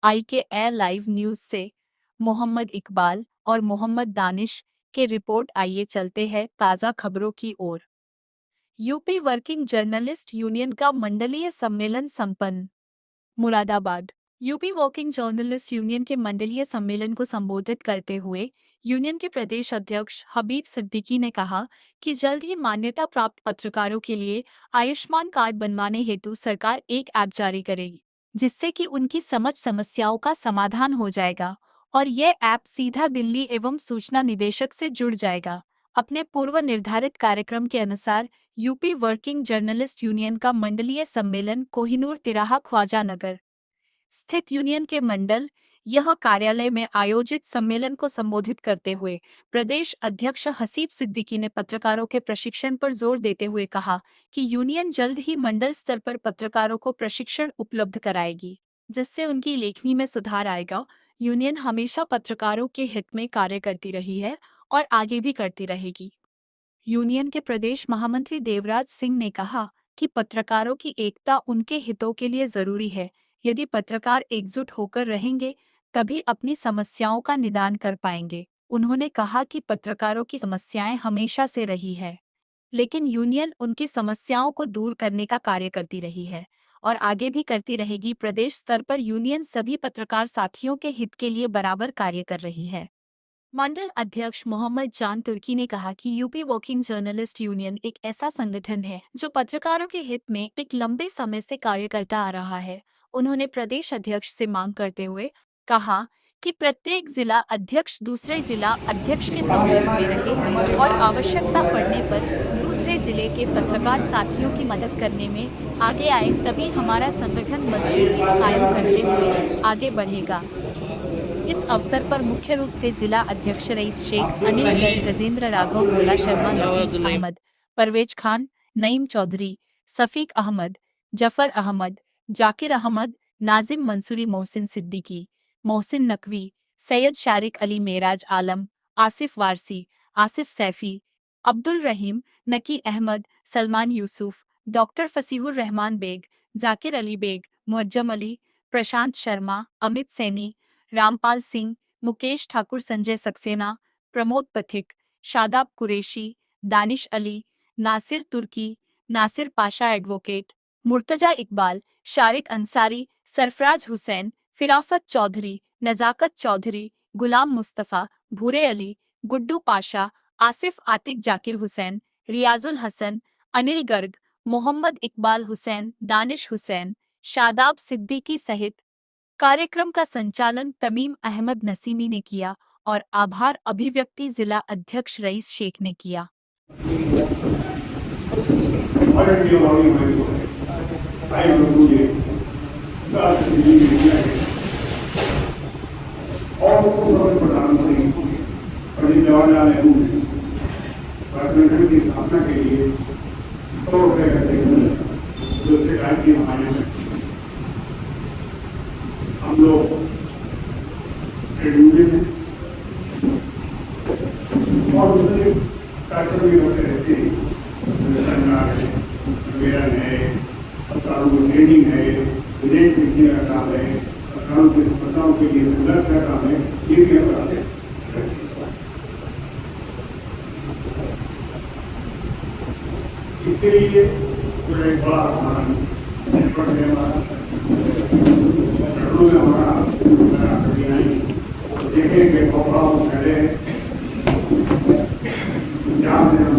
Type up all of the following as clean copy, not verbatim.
IKA live news से मोहम्मद इकबाल और मोहम्मद दानिश के रिपोर्ट। आइए चलते हैं ताज़ा खबरों की ओर। यूपी वर्किंग जर्नलिस्ट यूनियन का मंडलीय सम्मेलन संपन्न। Moradabad. UP working journalist union के मंडलीय सम्मेलन को संबोधित करते हुए यूनियन के प्रदेश अध्यक्ष हबीब सिद्दीकी ने कहा कि जल्द ही मान्यता प्राप्त पत्रकारों के लिए आयुष्मान कार्ड बनवाने हेतु सरकार एक ऐप जारी करेगी, जिससे कि उनकी समस्याओं का समाधान हो जाएगा और ये ऐप सीधा दिल्ली एवं सूचना निदेशक से जुड़ जाएगा। अपने पूर्व निर्धारित कार्यक्रम के अनुसार यूपी वर्किंग जर्नलिस्ट यूनियन का मंडलीय सम्मेलन कोहिनूर तिराहा ख्वाजा नगर स्थित यूनियन के मंडल यह कार्यालय में आयोजित सम्मेलन को संबोधित करते हुए प्रदेश अध्यक्ष हसीब सिद्दीकी ने पत्रकारों के प्रशिक्षण पर जोर देते हुए कहा कि यूनियन जल्द ही मंडल स्तर पर पत्रकारों को प्रशिक्षण उपलब्ध कराएगी, जिससे उनकी लेखनी में सुधार आएगा। यूनियन हमेशा पत्रकारों के हित में कार्य करती रही है और आगे भी करती रहेगी। यूनियन के प्रदेश महामंत्री देवराज सिंह ने कहा कि पत्रकारों की एकता उनके हितों के लिए जरूरी है। यदि पत्रकार एकजुट होकर रहेंगे तभी अपनी समस्याओं का निदान कर पाएंगे। उन्होंने कहा कि पत्रकारों की समस्याएं हमेशा से रही है, लेकिन यूनियन उनकी समस्याओं को दूर करने का कार्य करती रही है और आगे भी करती रहेगी। प्रदेश स्तर पर यूनियन सभी पत्रकार साथियों के हित के लिए बराबर कार्य कर रही है। मंडल अध्यक्ष मोहम्मद जान तुर्की ने कहा कि यूपी वर्किंग जर्नलिस्ट यूनियन एक ऐसा संगठन है जो पत्रकारों के हित में एक लंबे समय से कार्य करता आ रहा है। उन्होंने प्रदेश अध्यक्ष से मांग करते हुए कहा कि प्रत्येक जिला अध्यक्ष दूसरे जिला अध्यक्ष के संपर्क में रहे और आवश्यकता पड़ने पर दूसरे जिले के पत्रकार साथियों की मदद करने में आगे आए, तभी हमारा संगठन मजबूती कायम करते हुए आगे बढ़ेगा। इस अवसर पर मुख्य रूप से जिला अध्यक्ष रईस शेख, अनिल गर्ग, गजेंद्र राघव, भोला शर्मा, नफीस अहमद, परवेज खान, नईम चौधरी, सफीक अहमद, जफर अहमद, जाकिर अहमद, नाजिम मंसूरी, मोहसिन सिद्दीकी, मोहसिन नकवी, सैयद शारिक अली, मेराज आलम, आसिफ वारसी, आसिफ सैफी, अब्दुल रहीम, नकी अहमद, सलमान यूसुफ, डॉक्टर फसीहुर रहमान बेग, जाकिर अली बेग, मुअज्जम अली, प्रशांत शर्मा, अमित सैनी, रामपाल सिंह, मुकेश ठाकुर, संजय सक्सेना, प्रमोद पथिक, शादाब कुरैशी, दानिश अली, नासिर तुर्की, नासिर पाशा एडवोकेट, मुर्तजा इकबाल, शारिक अंसारी, सरफराज हुसैन, फिराफत चौधरी, नजाकत चौधरी, गुलाम मुस्तफ़ा, भूरे अली, गुड्डू पाशा, आसिफ आतिक, जाकिर हुसैन, रियाजुल हसन, अनिल गर्ग, मोहम्मद इकबाल हुसैन, दानिश हुसैन, शादाब सिद्दीकी सहित कार्यक्रम का संचालन तमीम अहमद नसीमी ने किया और आभार अभिव्यक्ति जिला अध्यक्ष रईस शेख ने किया। की स्थापना के लिए 100 रुपए का जो सरकार की हम लोग यूनियन है और दूसरे कार्यक्रम भी होते रहते हैं। सम्मेलन है, पत्रकारों को ट्रेनिंग है, विदेश भेजने का काम है, पत्रकारों के लिए संघर्ष का काम है, ये भी हम कराते हैं। इसके लिए जो एक बड़ा आह्वान हमारा देखेंगे पहले पंजाब में हम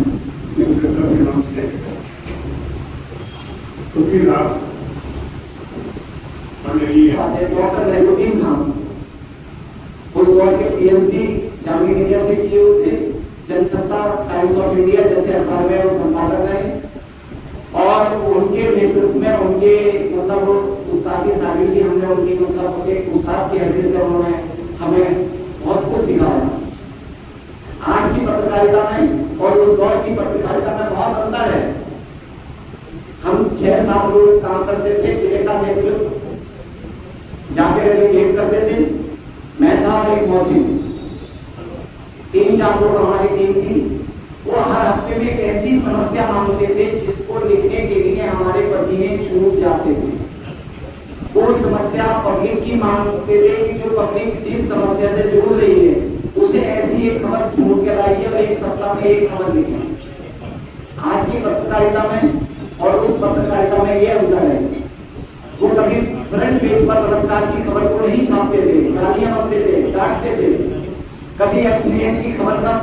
उसके साथ हमने डॉक्टर नैरुद्दीन खान उस दौर के पीएचडी जामिया मिलिया से किए हुए थे। जनसत्ता, टाइम्स ऑफ इंडिया जैसे अखबार में वो संपादक रहे और उनके नेतृत्व में उनके मतलब उस्तादी शागिर्दी हमने उनकी मतलब एक उस्ताद की हैसियत से उन्होंने हमें बहुत कुछ सिखाया। आज की पत्रकारिता में और उस दौर की पत्रकारिता में बहुत अंतर है। हम 6-7 लोग काम करते थे, जिले का नेतृत्व जाकिर अली बेग करते थे, मैं था और एक मौसिम, 3-4 लोग हमारी टीम थी। वो वो हर हफ्ते में एक ऐसी समस्या मांगते थे जिसको लिखने के लिए हमारे पसीने छूट जाते थे। वो समस्या पब्लिक की मांगते थे कि जो पब्लिक जिस समस्या से जूझ रही है उसे ऐसी एक खबर ढूंढ के लाइए और एक सप्ताह में एक खबर लिखें। आज की पत्रकारिता में और उस पत्रकारिता में यह अंतर है, वो कभी फ्रंट पेज पर बलात्कार की खबर को नहीं छापते थे, गालियां बकते थे, डांटते थे, कभी एक्सीडेंट की खबर का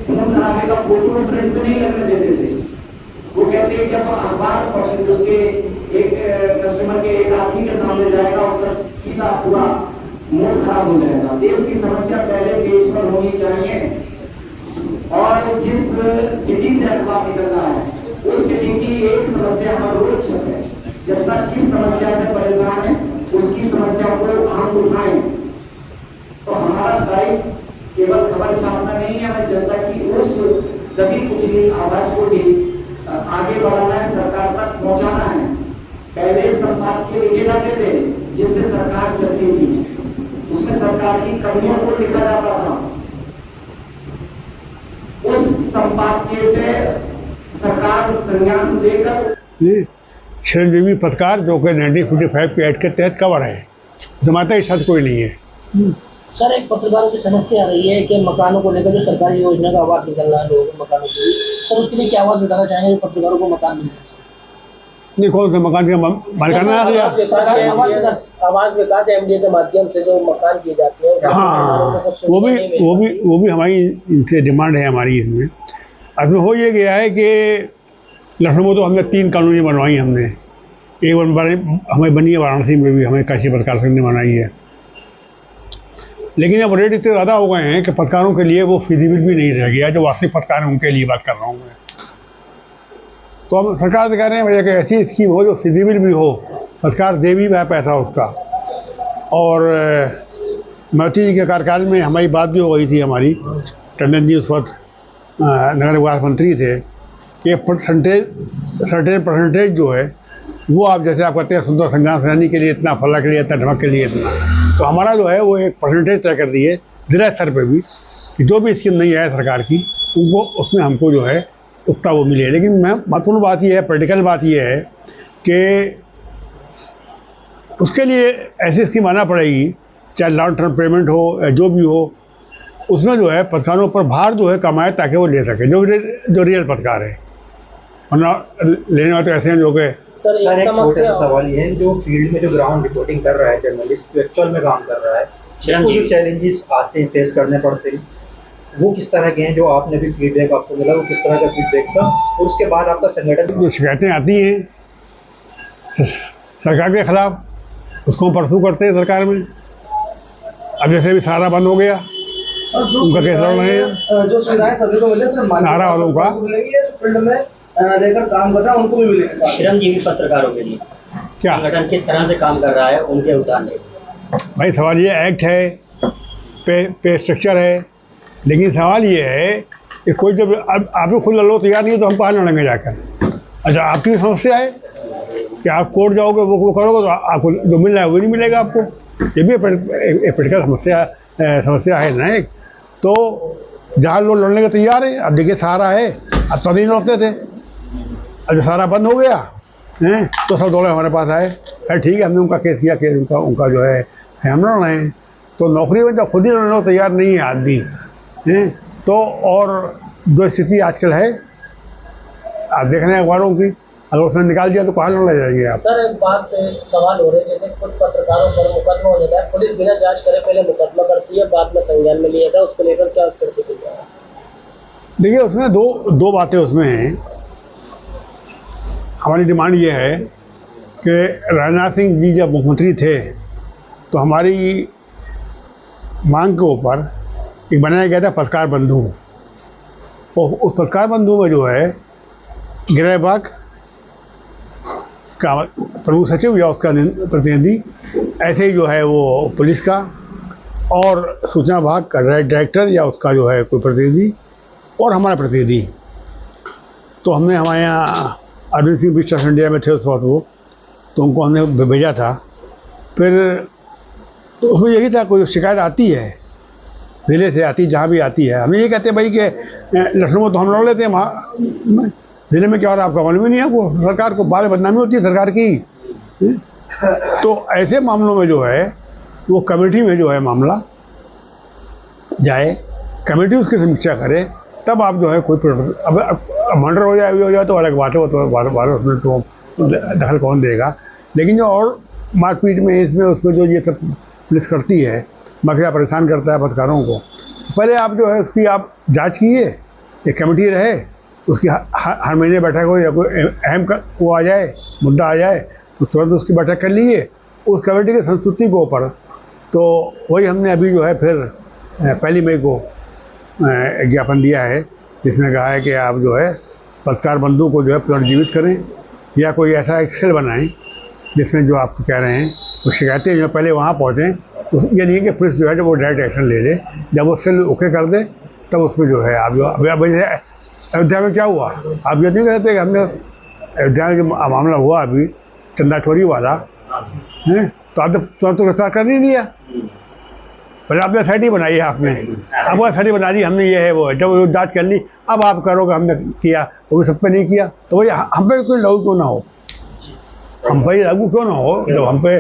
खून खराबे का फोटो फ्रंट पे नहीं लगने देते थे। वो कहते हैं जब अखबार उसके एक कस्टमर के एक आदमी के सामने जाएगा उसका सीधा पूरा मूड खराब हो जाएगा। देश की समस्या पहले पेज पर होनी चाहिए और जिस सिटी से अखबार निकल रहा है उस सिटी की एक समस्या हर रोज छपे। जब तक जिस समस्या से परेशान है उसकी समस्या को हम उठाएं तो हमारा दायित्व केवल खबर छापना नहीं है, हमें जनता की उस दबी कुचली आवाज को भी आगे बढ़ाना है, सरकार तक पहुंचाना है। पहले संपादकीय लिखे जाते थे जिससे सरकार चलती थी, उसमें सरकार की कमियों को लिखा जाता था। उस संपादकीय से सरकार संज्ञान लेकर चिरंजीवी पत्रकार जो कि 1955 के एक्ट के तहत कवर है, जमाता के साथ कोई नहीं है। सर, एक पत्रकारों की समस्या आ रही है कि मकानों को लेकर जो सरकारी योजना का आवास निकल रहा है लोगों के मकानों के लिए, सर उसके लिए क्या आवाज उठाना चाहेंगे जो पत्रकारों को मकान मिले? नहीं, कौन सा मकान का मालिकाना आ गया? आवास विकास एमडीए के माध्यम से जो मकान किए जाते हैं, हाँ, वो भी हमारी इनसे डिमांड है हमारी। इसमें हो ये गया है कि लखनऊ में तो हमने 3 कॉलोनी बनवाई हमने, एक हमें बनी है वाराणसी में भी, हमें काशी पत्रकार संघ ने बनाई है। लेकिन अब रेट इतने ज़्यादा हो गए हैं कि पत्रकारों के लिए वो फिजिबल भी नहीं रह गया। जो वास्तविक पत्रकार हैं उनके लिए बात कर रहा हूँ मैं। तो हम सरकार से कह रहे हैं भैया कि ऐसी स्कीम हो जो फिजिबल भी हो, पत्रकार दे भी वह पैसा उसका। और मोदी जी के कार्यकाल में हमारी बात भी हो गई थी, हमारी टंडन जी उस वक्त नगर विकास मंत्री थे कि सर्टेन परसेंटेज जो है वो आप जैसे आप कहते हैं सुंदर संज्ञान सेनानी के लिए इतना, फला के लिए इतना, ढमक के लिए इतना, तो हमारा जो है वो एक परसेंटेज तय कर दिए जिला स्तर पर भी कि जो भी स्कीम नहीं है सरकार की उनको उसमें हमको जो है उतना वो मिले। लेकिन महत्वपूर्ण बात ये है, पॉलिटिकल बात ये है कि उसके लिए ऐसी स्कीम आना पड़ेगी, चाहे लॉन्ग टर्म पेमेंट हो या जो भी हो, उसमें जो है पत्रकारों पर भार जो है कमाए ताकि वो ले सके जो रियल पत्रकार है, वरना लेने वाले तो ऐसे हैं जो कि सर एक छोटा सा सवाल ये है, जो फील्ड में जो ग्राउंड रिपोर्टिंग कर रहा है जर्नलिस्ट, जो एक्चुअल में काम कर रहा है, उसको जो चैलेंजेस आते हैं, फेस करने पड़ते हैं, वो किस तरह के हैं? जो आपने भी फीडबैक आपको मिला वो किस तरह का फीडबैक था? और उसके बाद आपका संगठन जो शिकायतें आती हैं सरकार के खिलाफ, उसको हम परसू करते हैं सरकार में। अब जैसे भी सारा बंद हो गया, उनका केस लड़ रहे हैं, जो सुविधाएं सभी को मिले सारा वालों का फील्ड में रहकर काम कर रहा है उनको भी मिलेगा। चिरंजीवी पत्रकारों के लिए क्या संगठन किस तरह से काम कर रहा है उनके उदाहरण? भाई सवाल ये एक्ट है, पे स्ट्रक्चर है, लेकिन सवाल ये है कि कोई जब आप खुद लड़ो तैयार नहीं है तो हम कहाँ लड़ेंगे जाकर? अच्छा, आपकी समस्या है कि आप कोर्ट जाओगे वो करोगे तो आपको जो मिल रहा है वो नहीं मिलेगा आपको। ये भी एक प्रकार समस्या है ना एक। तो जहाँ लोग लड़ने के तैयार है, अब देखिए सहारा है, अब तो नहीं लड़ते थे, अच्छा सहारा बंद हो गया हैं तो सब दौड़े हमारे पास आए, अरे ठीक है हमने उनका केस किया, केस उनका जो है हम लड़ रहे हैं। तो नौकरी में जब खुद ही लड़ने को तैयार नहीं है आदमी हैं, तो और जो स्थिति आजकल है आप देख रहे हैं अखबारों की, अगर उसने निकाल दिया तो कहाँ लड़ जाएंगे आप? सर एक बात सवाल हो रहे हैं, जैसे कुछ पत्रकारों पर मुकदमा हो जाता है, पुलिस बिना जांच करे पहले मुकदमा करती है, बाद में संज्ञान में लिया था, उसको लेकर क्या प्रतिक्रिया है? देखिए उसमें दो बातें उसमें हैं। हमारी डिमांड ये है कि राजनाथ सिंह जी जब मुख्यमंत्री थे तो हमारी मांग के ऊपर एक बनाया गया था पत्रकार बंधु, और उस पत्रकार बंधु में जो है गृह विभाग का प्रमुख सचिव या उसका प्रतिनिधि, ऐसे ही जो है वो पुलिस का, और सूचना विभाग का डायरेक्टर या उसका जो है कोई प्रतिनिधि, और हमारा प्रतिनिधि। तो हमने हमारे यहाँ अरविंद सिंह बिष्ट इंडिया में थे उस वक्त वो, तो उनको हमने भेजा था। फिर तो उसमें यही था कोई शिकायत आती है ज़िले से आती, जहाँ भी आती है। हम ये कहते हैं भाई कि लखनऊ में तो हम लड़ लेते हैं, वहाँ ज़िले में क्या हो रहा है आपका मालूम ही नहीं है, वो सरकार को बाद में बदनामी होती है सरकार की। तो ऐसे मामलों में जो है वो कमेटी में जो है मामला जाए, कमेटी उसकी समीक्षा करे, तब आप जो है कोई अब मर्डर हो जाए तो अलग बात है, वो तो बात उसमें तो दखल कौन देगा। लेकिन जो और मारपीट में इसमें उसमें जो ये सब पुलिस करती है, मफिया परेशान करता है पत्रकारों को, पहले आप जो है उसकी आप जांच कीजिए, एक कमेटी रहे, उसकी हर महीने बैठक हो, या कोई अहम वो आ जाए, मुद्दा आ जाए तो तुरंत उसकी बैठक कर लीजिए उस कमेटी की संस्तुति के ऊपर। तो वही हमने अभी जो है फिर 1 मई को ज्ञापन दिया है, जिसमें कहा है कि आप जो है पत्रकार बंधु को जो है पुनर्जीवित करें, या कोई ऐसा एक सेल बनाएं जिसमें जो आप कह रहे हैं वो शिकायतें जो पहले वहाँ पहुँचें। तो ये नहीं कि पुलिस जो है वो डायरेक्ट एक्शन ले ले, जब वो सेल ओके कर दे तब उसमें जो है आप जो अयोध्या में क्या हुआ, आप ये नहीं कहते कि हमने अयोध्या में जो मामला हुआ अभी चंदा चोरी वाला है, तो आप तो गिरफ्तार कर नहीं दिया, पहले आपने एसआईटी बनाई है, आपने अब वो एसआईटी बना दी, हमने ये है वो, जब जांच कर ली अब आप करोगे हमने किया, तो वो सब पे नहीं किया, तो वही हम पे कोई लागू क्यों ना हो, हम पे लागू क्यों ना हो। जब हम पे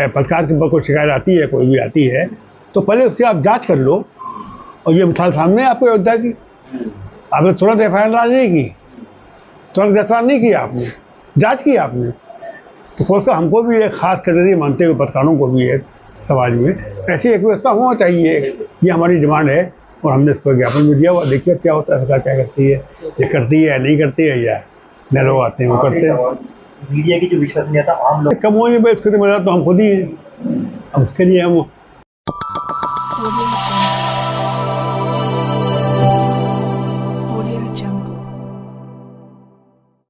पत्रकार के ऊपर कोई शिकायत आती है, कोई भी आती है, तो पहले उसकी आप जांच कर लो। और ये मिसाल सामने आपको अयोध्या की, आपने तुरंत FIR नहीं की, तुरंत गिरफ्तार नहीं किया, आपने जाँच की आपने, तो खोजकर हमको भी एक खास कैटेगरी मानते हुए पत्रकारों को भी एक समाज में ऐसी एक व्यवस्था होना चाहिए, ये हमारी डिमांड है। और हमने इस पर ज्ञापन भी दिया हुआ, देखिए क्या होता है, सरकार क्या करती है, ये करती है या नहीं करती है, या नए लोग आते हैं वो करते हैं। मीडिया की जो विश्वसनीयता आम लोग कम होने पर इसके तो मेरा तो हम खुद ही, अब उसके लिए हम